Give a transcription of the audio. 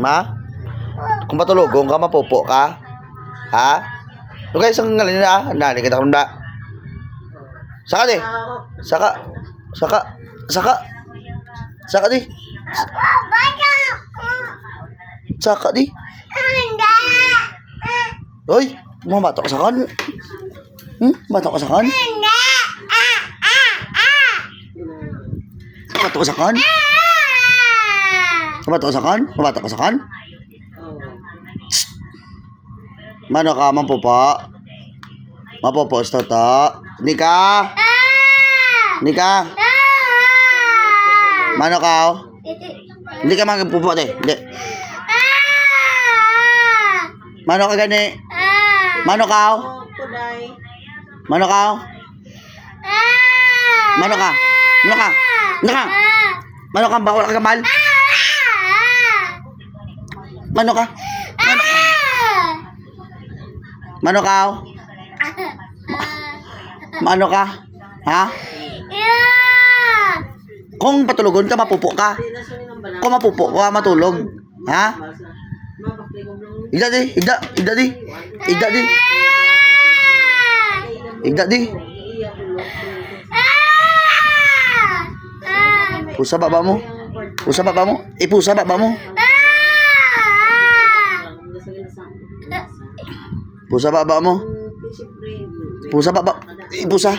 Ma? Kung matulogong ka, mapupo ka? Ha? Ano kayo isang ngalin na? Nani kita kung da. Saka di. Saka di. Saka di. Hoy, mabato ka sa kan. Bato ka sa kan. Bato ka sa kan. Bato ka sa kan. Bato ka sa kan. Mano ka, mampupo? Mapupo sa toto. Nika? Nika? Mano ka? Hindi ka magpupo de. Hindi. Mano ka gani? Mano ka? Mano ka? Mano ka? Mano ka? Mano ka? Mano ka? Bawal ka kamal? Mano ka? Mano ka? Mano ka? Ha? Kung patulugon ka, mapupo ka. Kung mapupo ka, matulog. Ha? Igda di. Pusa baba mo. Ipusa baba mo. Pusa baba mo. Pusa baba. Ipusa.